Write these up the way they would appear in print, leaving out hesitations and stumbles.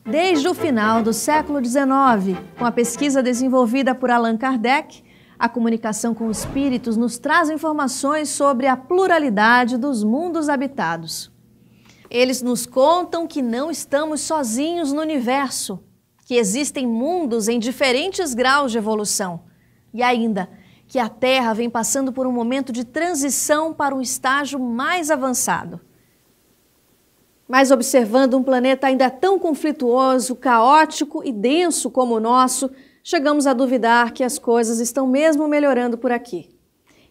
Desde o final do século XIX, com a pesquisa desenvolvida por Allan Kardec, a comunicação com espíritos nos traz informações sobre a pluralidade dos mundos habitados. Eles nos contam que não estamos sozinhos no universo, que existem mundos em diferentes graus de evolução e ainda que a Terra vem passando por um momento de transição para um estágio mais avançado. Mas observando um planeta ainda tão conflituoso, caótico e denso como o nosso, chegamos a duvidar que as coisas estão mesmo melhorando por aqui.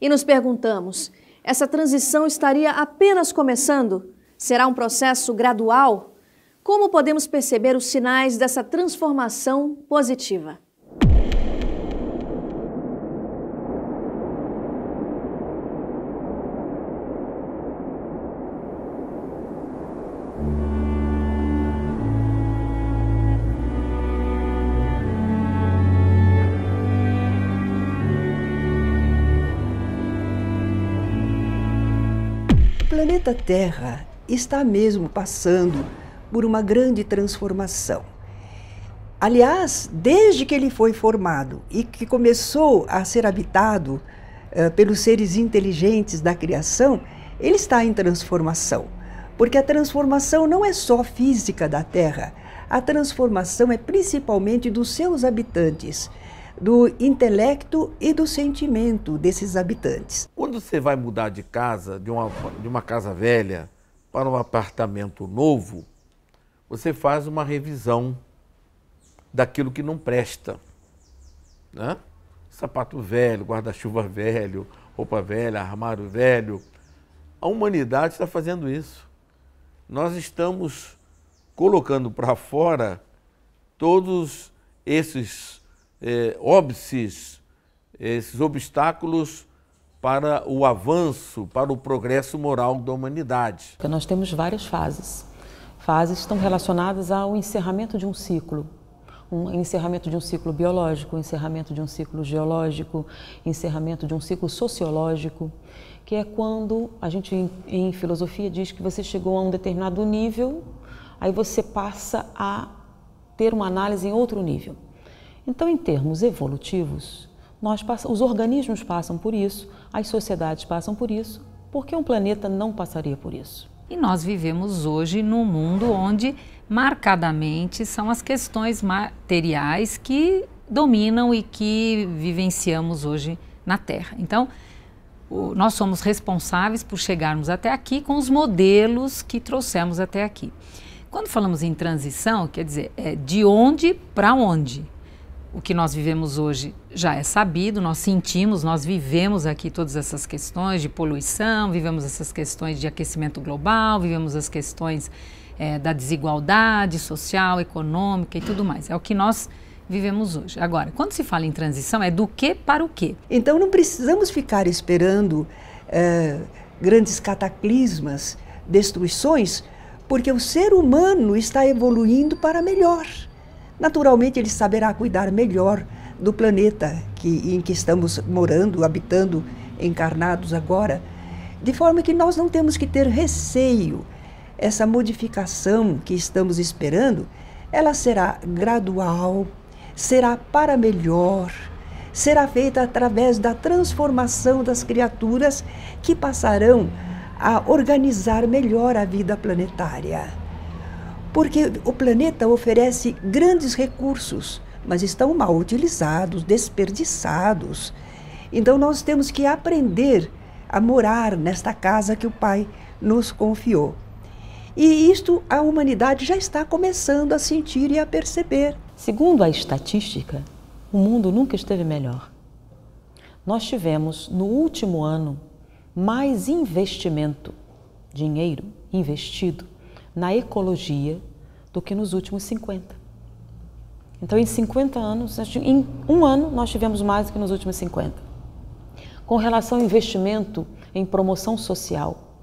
E nos perguntamos, essa transição estaria apenas começando? Será um processo gradual? Como podemos perceber os sinais dessa transformação positiva? O planeta Terra está mesmo passando por uma grande transformação. Aliás, desde que ele foi formado e que começou a ser habitado pelos seres inteligentes da criação, ele está em transformação. Porque a transformação não é só física da Terra, a transformação é principalmente dos seus habitantes, do intelecto e do sentimento desses habitantes. Quando você vai mudar de casa, de uma casa velha para um apartamento novo, você faz uma revisão daquilo que não presta, né? Sapato velho, guarda-chuva velho, roupa velha, armário velho. A humanidade está fazendo isso. Nós estamos colocando para fora todos esses óbices, esses obstáculos para o avanço, para o progresso moral da humanidade. Nós temos várias fases. Fases estão relacionadas ao encerramento de um ciclo. Encerramento de um ciclo biológico, encerramento de um ciclo geológico, encerramento de um ciclo sociológico, que é quando a gente em filosofia diz que você chegou a um determinado nível, aí você passa a ter uma análise em outro nível. Então, em termos evolutivos, os organismos passam por isso, as sociedades passam por isso, porque um planeta não passaria por isso. E nós vivemos hoje num mundo onde marcadamente são as questões materiais que dominam e que vivenciamos hoje na Terra. Então, nós somos responsáveis por chegarmos até aqui com os modelos que trouxemos até aqui. Quando falamos em transição, quer dizer, é de onde para onde. O que nós vivemos hoje já é sabido, nós sentimos, nós vivemos aqui todas essas questões de poluição, vivemos essas questões de aquecimento global, vivemos as questões da desigualdade social, econômica e tudo mais. É o que nós vivemos hoje. Agora, quando se fala em transição, é do que para o quê? Então não precisamos ficar esperando grandes cataclismas, destruições, porque o ser humano está evoluindo para melhor. Naturalmente, ele saberá cuidar melhor do planeta em que estamos morando, habitando, encarnados agora, de forma que nós não temos que ter receio. Essa modificação que estamos esperando, ela será gradual, será para melhor, será feita através da transformação das criaturas que passarão a organizar melhor a vida planetária. Porque o planeta oferece grandes recursos, mas estão mal utilizados, desperdiçados. Então nós temos que aprender a morar nesta casa que o Pai nos confiou. E isto a humanidade já está começando a sentir e a perceber. Segundo a estatística, o mundo nunca esteve melhor. Nós tivemos, no último ano, mais investimento, dinheiro investido na ecologia do que nos últimos 50. Então, em 50 anos, em um ano, nós tivemos mais do que nos últimos 50. Com relação ao investimento em promoção social,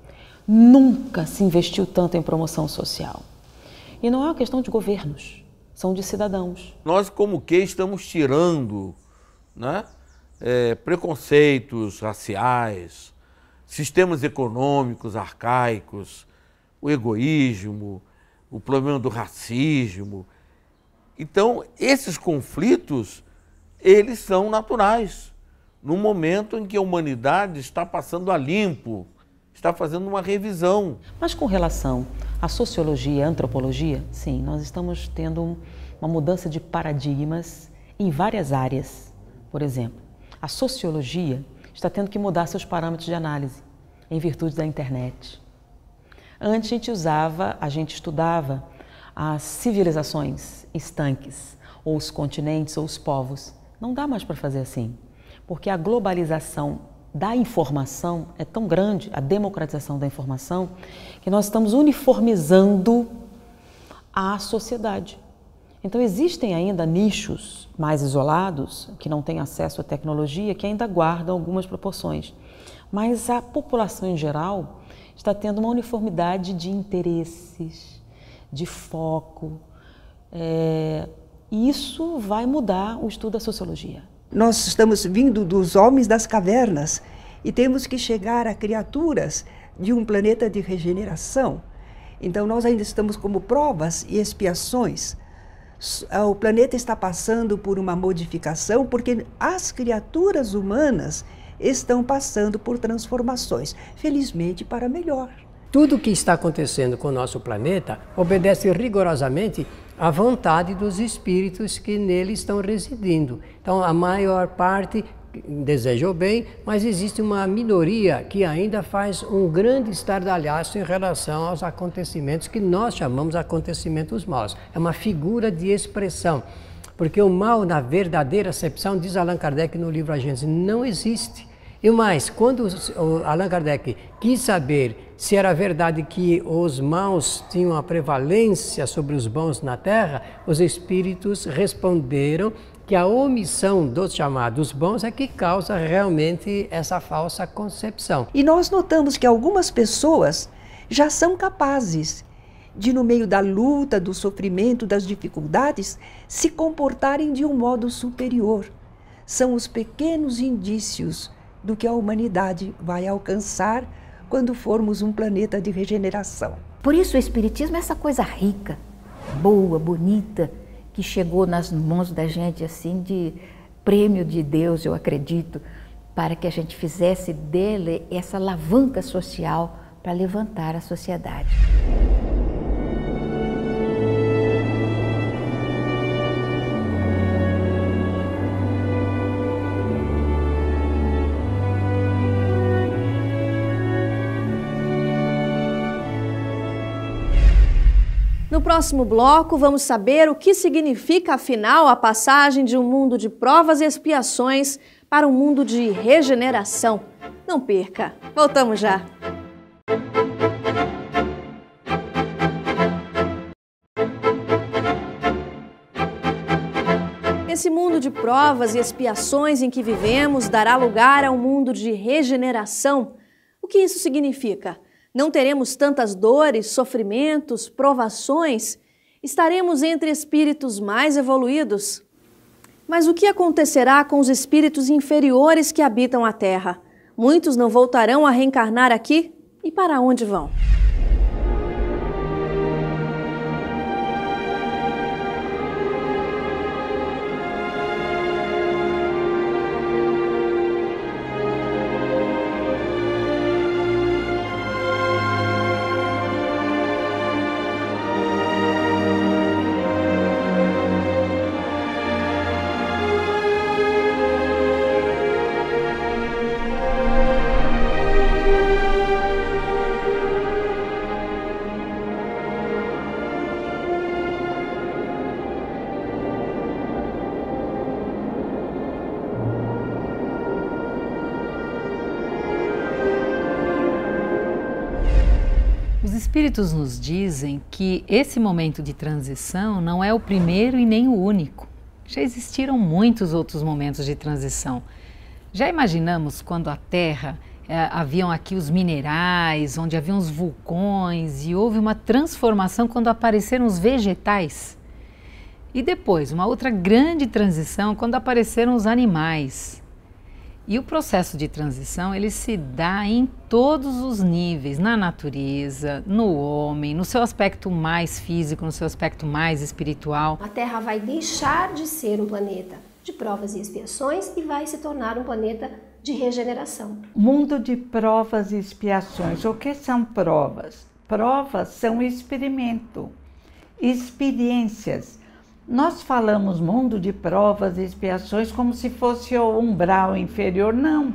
nunca se investiu tanto em promoção social. E não é uma questão de governos, são de cidadãos. Nós, como que, estamos tirando, né, preconceitos raciais, sistemas econômicos arcaicos, o egoísmo, o problema do racismo. Então, esses conflitos, eles são naturais, no momento em que a humanidade está passando a limpo, está fazendo uma revisão. Mas com relação à sociologia e à antropologia, sim, nós estamos tendo uma mudança de paradigmas em várias áreas. Por exemplo, a sociologia está tendo que mudar seus parâmetros de análise em virtude da internet. Antes a gente estudava as civilizações estanques, ou os continentes, ou os povos. Não dá mais para fazer assim, porque a globalização da informação é tão grande, a democratização da informação, que nós estamos uniformizando a sociedade. Então existem ainda nichos mais isolados, que não têm acesso à tecnologia, que ainda guardam algumas proporções. Mas a população em geral está tendo uma uniformidade de interesses, de foco, e isso vai mudar o estudo da sociologia. Nós estamos vindo dos homens das cavernas e temos que chegar a criaturas de um planeta de regeneração. Então nós ainda estamos como provas e expiações. O planeta está passando por uma modificação porque as criaturas humanas estão passando por transformações, felizmente para melhor. Tudo o que está acontecendo com o nosso planeta obedece rigorosamente à vontade dos espíritos que nele estão residindo. Então, a maior parte deseja o bem, mas existe uma minoria que ainda faz um grande estardalhaço em relação aos acontecimentos que nós chamamos de acontecimentos maus. É uma figura de expressão, porque o mal, na verdadeira acepção, diz Allan Kardec no livro A Gênese, não existe. E mais, quando Allan Kardec quis saber se era verdade que os maus tinham a prevalência sobre os bons na Terra, os espíritos responderam que a omissão dos chamados bons é que causa realmente essa falsa concepção. E nós notamos que algumas pessoas já são capazes de, no meio da luta, do sofrimento, das dificuldades, se comportarem de um modo superior. São os pequenos indícios do que a humanidade vai alcançar quando formos um planeta de regeneração. Por isso o Espiritismo é essa coisa rica, boa, bonita, que chegou nas mãos da gente assim de prêmio de Deus, eu acredito, para que a gente fizesse dele essa alavanca social para levantar a sociedade. No próximo bloco, vamos saber o que significa, afinal, a passagem de um mundo de provas e expiações para um mundo de regeneração. Não perca! Voltamos já! Esse mundo de provas e expiações em que vivemos dará lugar a um mundo de regeneração. O que isso significa? Não teremos tantas dores, sofrimentos, provações? Estaremos entre espíritos mais evoluídos? Mas o que acontecerá com os espíritos inferiores que habitam a Terra? Muitos não voltarão a reencarnar aqui? E para onde vão? Os espíritos nos dizem que esse momento de transição não é o primeiro e nem o único. Já existiram muitos outros momentos de transição. Já imaginamos quando a Terra, haviam aqui os minerais, onde haviam os vulcões e houve uma transformação quando apareceram os vegetais? E depois, uma outra grande transição quando apareceram os animais. E o processo de transição, ele se dá em todos os níveis, na natureza, no homem, no seu aspecto mais físico, no seu aspecto mais espiritual. A Terra vai deixar de ser um planeta de provas e expiações e vai se tornar um planeta de regeneração. Mundo de provas e expiações. O que são provas? Provas são experimento, experiências. Nós falamos mundo de provas e expiações como se fosse o umbral inferior. Não,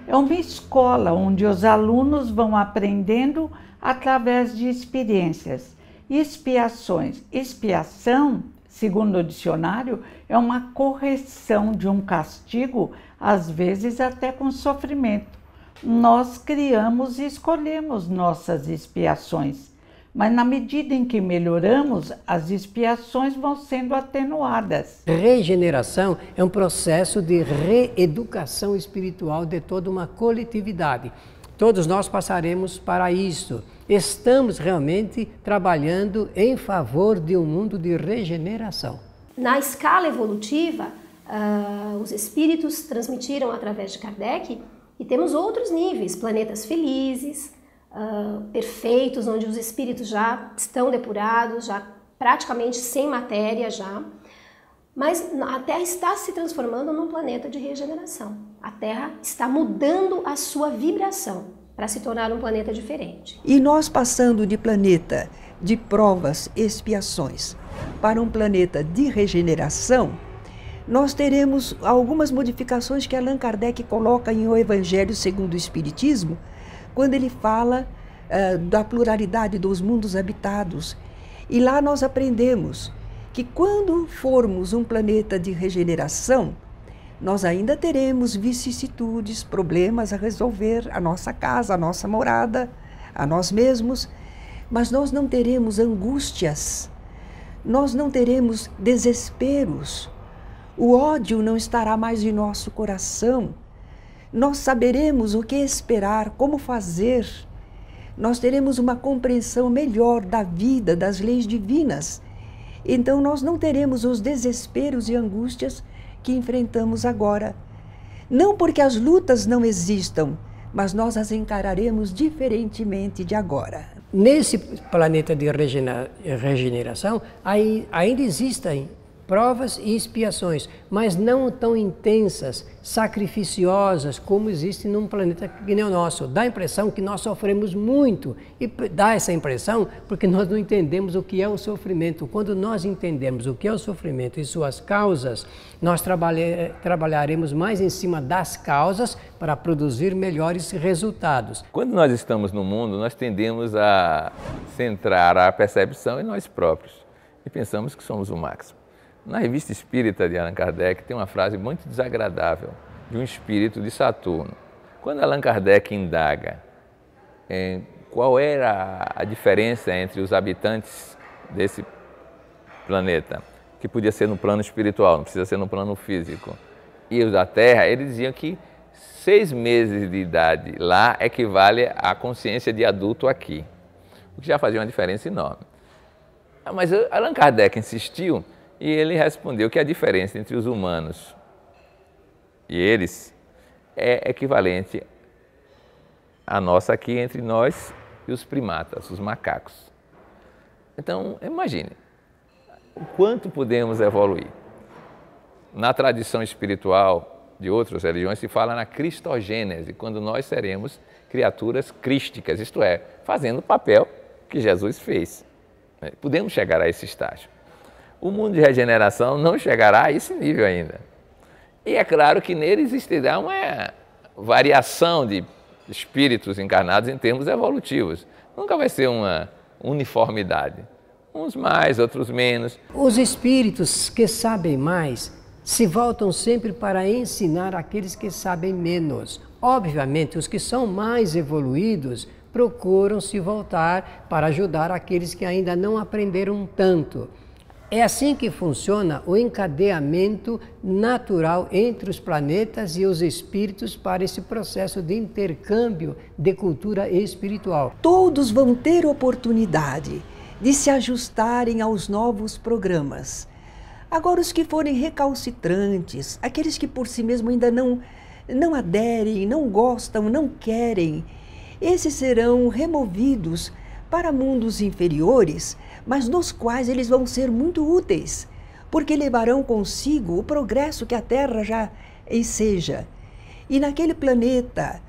é uma escola onde os alunos vão aprendendo através de experiências. Expiações. Expiação, segundo o dicionário, é uma correção de um castigo, às vezes até com sofrimento. Nós criamos e escolhemos nossas expiações. Mas na medida em que melhoramos, as expiações vão sendo atenuadas. Regeneração é um processo de reeducação espiritual de toda uma coletividade. Todos nós passaremos para isso. Estamos realmente trabalhando em favor de um mundo de regeneração. Na escala evolutiva, os espíritos transmitiram através de Kardec e temos outros níveis, planetas felizes, perfeitos, onde os espíritos já estão depurados, já praticamente sem matéria já, mas a Terra está se transformando num planeta de regeneração. A Terra está mudando a sua vibração para se tornar um planeta diferente. E nós passando de planeta de provas e expiações para um planeta de regeneração, nós teremos algumas modificações que Allan Kardec coloca em O Evangelho segundo o Espiritismo, quando ele fala da pluralidade dos mundos habitados. E lá nós aprendemos que quando formos um planeta de regeneração, nós ainda teremos vicissitudes, problemas a resolver, a nossa casa, a nossa morada, a nós mesmos, mas nós não teremos angústias, nós não teremos desesperos, o ódio não estará mais em nosso coração. Nós saberemos o que esperar, como fazer. Nós teremos uma compreensão melhor da vida, das leis divinas. Então nós não teremos os desesperos e angústias que enfrentamos agora. Não porque as lutas não existam, mas nós as encararemos diferentemente de agora. Nesse planeta de regeneração, ainda existem provas e expiações, mas não tão intensas, sacrificiosas, como existem num planeta que nem o nosso. Dá a impressão que nós sofremos muito, e dá essa impressão porque nós não entendemos o que é o sofrimento. Quando nós entendemos o que é o sofrimento e suas causas, nós trabalharemos mais em cima das causas para produzir melhores resultados. Quando nós estamos no mundo, nós tendemos a centrar a percepção em nós próprios e pensamos que somos o máximo. Na Revista Espírita de Allan Kardec tem uma frase muito desagradável de um espírito de Saturno. Quando Allan Kardec indaga qual era a diferença entre os habitantes desse planeta, que podia ser no plano espiritual, não precisa ser no plano físico, e os da Terra, ele dizia que 6 meses de idade lá equivale à consciência de adulto aqui, o que já fazia uma diferença enorme. Mas Allan Kardec insistiu e ele respondeu que a diferença entre os humanos e eles é equivalente à nossa aqui entre nós e os primatas, os macacos. Então, imagine o quanto podemos evoluir. Na tradição espiritual de outras religiões se fala na cristogênese, quando nós seremos criaturas crísticas, isto é, fazendo o papel que Jesus fez. Podemos chegar a esse estágio. O mundo de regeneração não chegará a esse nível ainda. E é claro que nele existirá uma variação de espíritos encarnados em termos evolutivos. Nunca vai ser uma uniformidade. Uns mais, outros menos. Os espíritos que sabem mais se voltam sempre para ensinar aqueles que sabem menos. Obviamente, os que são mais evoluídos procuram se voltar para ajudar aqueles que ainda não aprenderam tanto. É assim que funciona o encadeamento natural entre os planetas e os espíritos para esse processo de intercâmbio de cultura espiritual. Todos vão ter oportunidade de se ajustarem aos novos programas. Agora, os que forem recalcitrantes, aqueles que por si mesmo ainda não não aderem, não gostam, não querem, esses serão removidos para mundos inferiores, mas nos quais eles vão ser muito úteis, porque levarão consigo o progresso que a Terra já enseja. E naquele planeta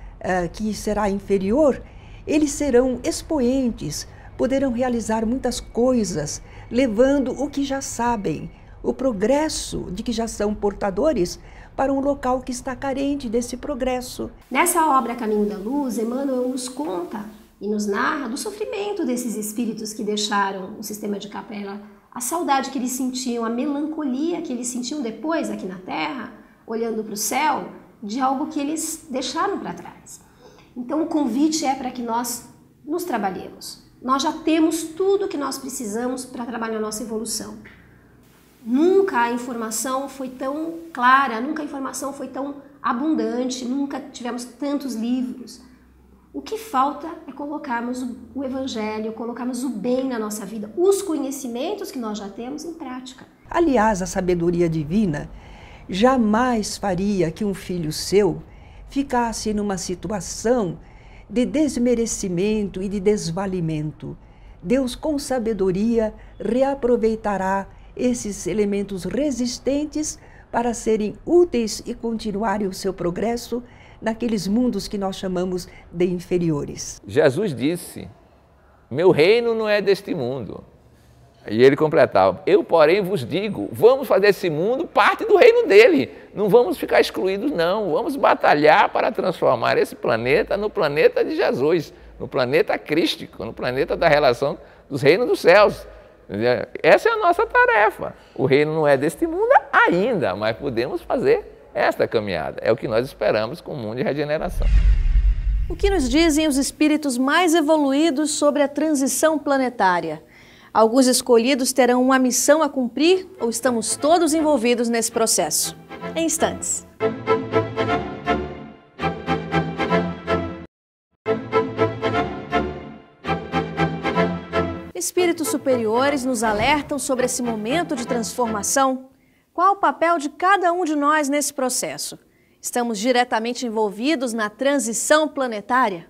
que será inferior, eles serão expoentes, poderão realizar muitas coisas, levando o que já sabem, o progresso de que já são portadores, para um local que está carente desse progresso. Nessa obra Caminho da Luz, Emmanuel nos conta e nos narra do sofrimento desses espíritos que deixaram o sistema de Capela, a saudade que eles sentiam, a melancolia que eles sentiam depois aqui na Terra, olhando para o céu, de algo que eles deixaram para trás. Então o convite é para que nós nos trabalhemos. Nós já temos tudo o que nós precisamos para trabalhar a nossa evolução. Nunca a informação foi tão clara, nunca a informação foi tão abundante, nunca tivemos tantos livros. O que falta é colocarmos o Evangelho, colocarmos o bem na nossa vida, os conhecimentos que nós já temos em prática. Aliás, a sabedoria divina jamais faria que um filho seu ficasse numa situação de desmerecimento e de desvalimento. Deus, com sabedoria, reaproveitará esses elementos resistentes para serem úteis e continuarem o seu progresso naqueles mundos que nós chamamos de inferiores. Jesus disse, meu reino não é deste mundo. E ele completava, eu porém vos digo, vamos fazer esse mundo parte do reino dele. Não vamos ficar excluídos não, vamos batalhar para transformar esse planeta no planeta de Jesus, no planeta crístico, no planeta da relação dos reinos dos céus. Essa é a nossa tarefa. O reino não é deste mundo ainda, mas podemos fazer esta caminhada. É o que nós esperamos com o mundo de regeneração. O que nos dizem os espíritos mais evoluídos sobre a transição planetária? Alguns escolhidos terão uma missão a cumprir ou estamos todos envolvidos nesse processo? Em instantes. Espíritos superiores nos alertam sobre esse momento de transformação. Qual o papel de cada um de nós nesse processo? Estamos diretamente envolvidos na transição planetária?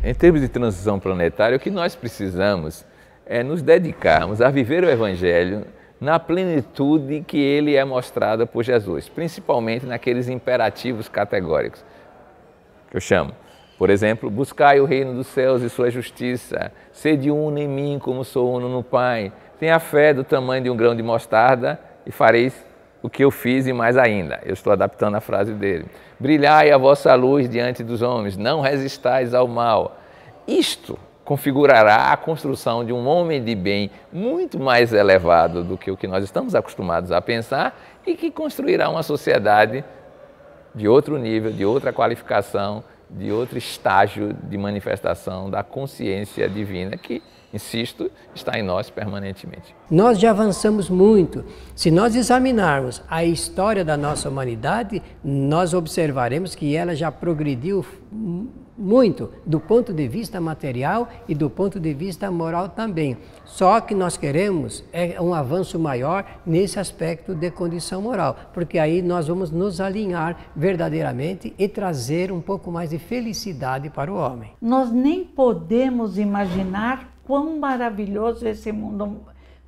Em termos de transição planetária, o que nós precisamos é nos dedicarmos a viver o Evangelho na plenitude que ele é mostrado por Jesus, principalmente naqueles imperativos categóricos, que eu chamo. Por exemplo, buscai o reino dos céus e sua justiça, sede uno em mim como sou uno no Pai, tenha fé do tamanho de um grão de mostarda e fareis o que eu fiz e mais ainda. Eu estou adaptando a frase dele. Brilhai a vossa luz diante dos homens, não resistais ao mal. Isto configurará a construção de um homem de bem muito mais elevado do que o que nós estamos acostumados a pensar e que construirá uma sociedade de outro nível, de outra qualificação, de outro estágio de manifestação da consciência divina que, insisto, está em nós permanentemente. Nós já avançamos muito. Se nós examinarmos a história da nossa humanidade, nós observaremos que ela já progrediu muito do ponto de vista material e do ponto de vista moral também. Só que nós queremos um avanço maior nesse aspecto de condição moral, porque aí nós vamos nos alinhar verdadeiramente e trazer um pouco mais de felicidade para o homem. Nós nem podemos imaginar quão maravilhoso esse mundo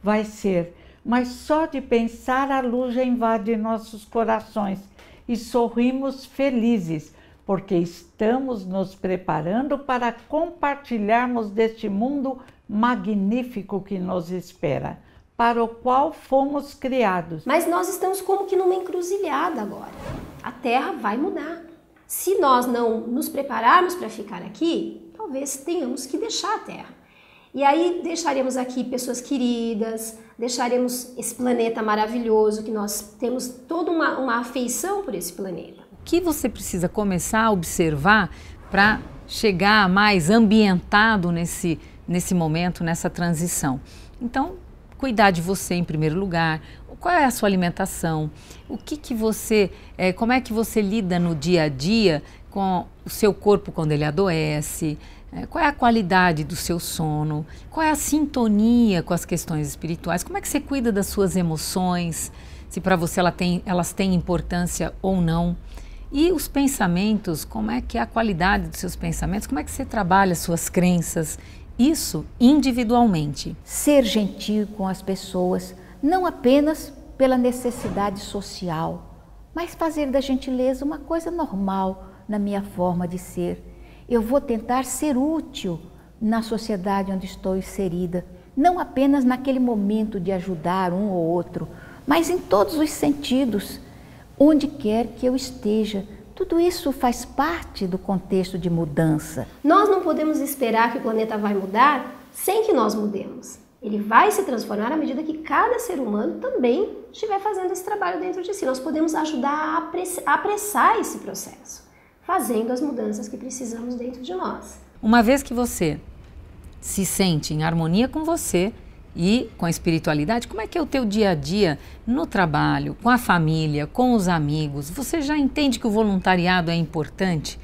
vai ser, mas só de pensar a luz já invade nossos corações e sorrimos felizes, porque estamos nos preparando para compartilharmos deste mundo magnífico que nos espera, para o qual fomos criados. Mas nós estamos como que numa encruzilhada agora. A Terra vai mudar. Se nós não nos prepararmos para ficar aqui, talvez tenhamos que deixar a Terra. E aí deixaremos aqui pessoas queridas, deixaremos esse planeta maravilhoso, que nós temos toda uma afeição por esse planeta. O que você precisa começar a observar para chegar mais ambientado nesse momento, nessa transição? Então, cuidar de você em primeiro lugar. Qual é a sua alimentação? Como é que você lida no dia a dia com o seu corpo quando ele adoece? Qual é a qualidade do seu sono? Qual é a sintonia com as questões espirituais? Como é que você cuida das suas emoções? Se para você elas têm importância ou não? E os pensamentos, como é que é a qualidade dos seus pensamentos? Como é que você trabalha as suas crenças? Isso individualmente. Ser gentil com as pessoas, não apenas pela necessidade social, mas fazer da gentileza uma coisa normal na minha forma de ser. Eu vou tentar ser útil na sociedade onde estou inserida, não apenas naquele momento de ajudar um ou outro, mas em todos os sentidos, onde quer que eu esteja. Tudo isso faz parte do contexto de mudança. Nós não podemos esperar que o planeta vai mudar sem que nós mudemos. Ele vai se transformar à medida que cada ser humano também estiver fazendo esse trabalho dentro de si. Nós podemos ajudar a apressar esse processo, fazendo as mudanças que precisamos dentro de nós. Uma vez que você se sente em harmonia com você e com a espiritualidade, como é que é o teu dia a dia no trabalho, com a família, com os amigos? Você já entende que o voluntariado é importante?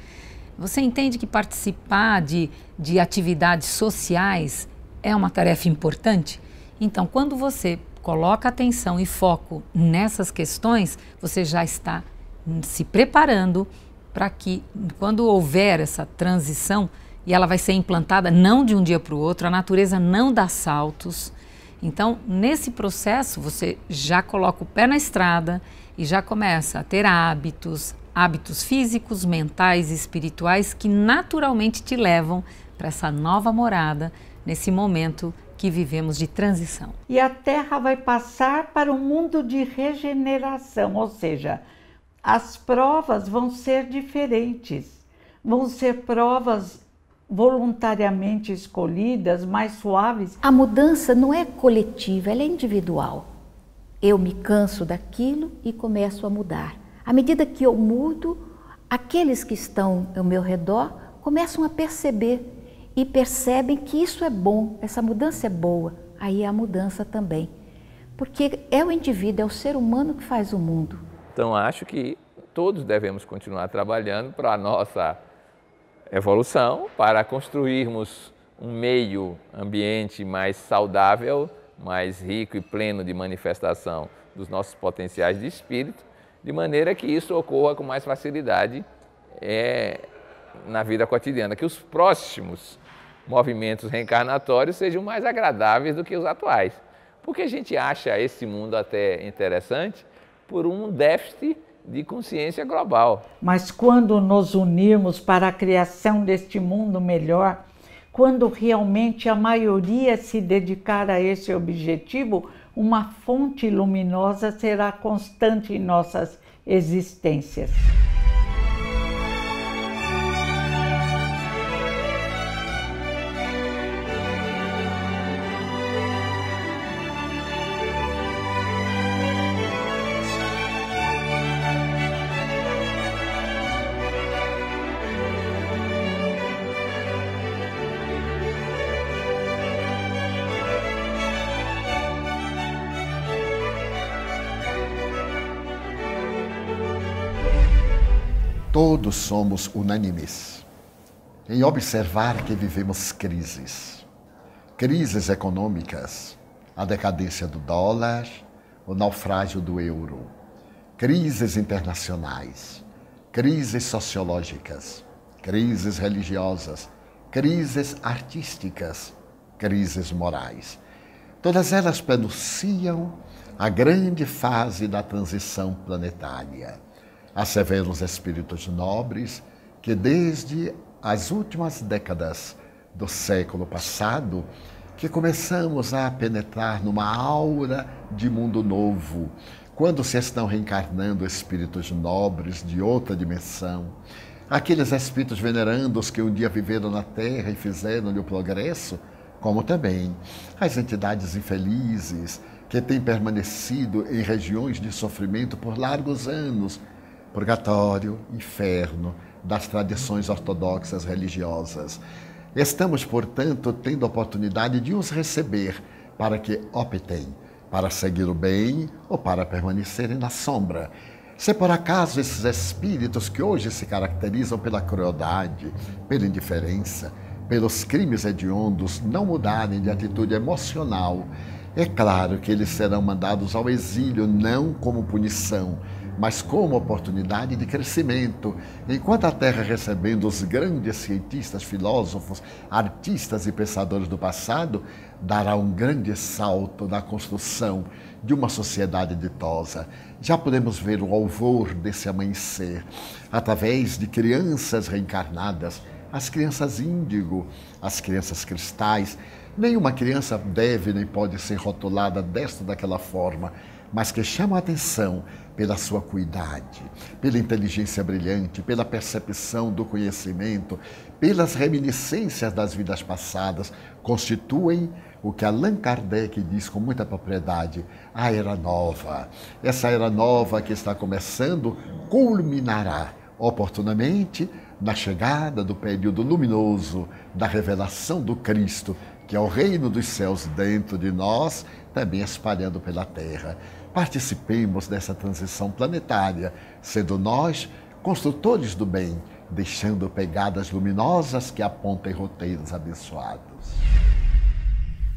Você entende que participar de atividades sociais é uma tarefa importante? Então, quando você coloca atenção e foco nessas questões, você já está se preparando para que, quando houver essa transição, e ela vai ser implantada não de um dia para o outro, a natureza não dá saltos. Então, nesse processo, você já coloca o pé na estrada e já começa a ter hábitos físicos, mentais e espirituais que naturalmente te levam para essa nova morada, nesse momento que vivemos de transição. E a Terra vai passar para um mundo de regeneração, ou seja, as provas vão ser diferentes, vão ser provas voluntariamente escolhidas, mais suaves. A mudança não é coletiva, ela é individual. Eu me canso daquilo e começo a mudar. À medida que eu mudo, aqueles que estão ao meu redor começam a perceber e percebem que isso é bom, essa mudança é boa. Aí é a mudança também. Porque é o indivíduo, é o ser humano que faz o mundo. Então acho que todos devemos continuar trabalhando para a nossa evolução, para construirmos um meio ambiente mais saudável, mais rico e pleno de manifestação dos nossos potenciais de espírito, de maneira que isso ocorra com mais facilidade na vida cotidiana, que os próximos movimentos reencarnatórios sejam mais agradáveis do que os atuais. Porque a gente acha esse mundo até interessante por um déficit de consciência global. Mas quando nos unirmos para a criação deste mundo melhor, quando realmente a maioria se dedicar a esse objetivo, uma fonte luminosa será constante em nossas existências. Todos somos unânimes em observar que vivemos crises. Crises econômicas, a decadência do dólar, o naufrágio do euro. Crises internacionais, crises sociológicas, crises religiosas, crises artísticas, crises morais. Todas elas prenunciam a grande fase da transição planetária. Asseveram os espíritos nobres que desde as últimas décadas do século passado, que começamos a penetrar numa aura de mundo novo, quando se estão reencarnando espíritos nobres de outra dimensão, aqueles espíritos venerandos que um dia viveram na Terra e fizeram-lhe o progresso, como também as entidades infelizes que têm permanecido em regiões de sofrimento por largos anos, purgatório, inferno, das tradições ortodoxas religiosas. Estamos, portanto, tendo a oportunidade de os receber para que optem para seguir o bem ou para permanecerem na sombra. Se por acaso esses espíritos que hoje se caracterizam pela crueldade, pela indiferença, pelos crimes hediondos não mudarem de atitude emocional, é claro que eles serão mandados ao exílio não como punição, mas como oportunidade de crescimento, enquanto a Terra recebendo os grandes cientistas, filósofos, artistas e pensadores do passado, dará um grande salto na construção de uma sociedade ditosa. Já podemos ver o alvor desse amanhecer, através de crianças reencarnadas, as crianças índigo, as crianças cristais. Nenhuma criança deve nem pode ser rotulada desta ou daquela forma, mas que chamam a atenção pela sua cuidade, pela inteligência brilhante, pela percepção do conhecimento, pelas reminiscências das vidas passadas, constituem o que Allan Kardec diz com muita propriedade, a Era Nova. Essa Era Nova que está começando culminará oportunamente na chegada do período luminoso da revelação do Cristo, que é o reino dos céus dentro de nós, também espalhando pela Terra. Participemos dessa transição planetária, sendo nós construtores do bem, deixando pegadas luminosas que apontem roteiros abençoados.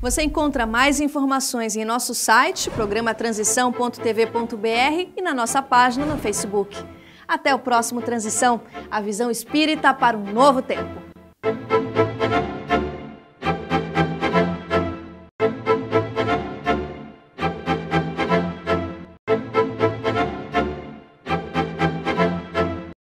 Você encontra mais informações em nosso site, programatransição.tv.br e na nossa página no Facebook. Até o próximo Transição, a visão espírita para um novo tempo.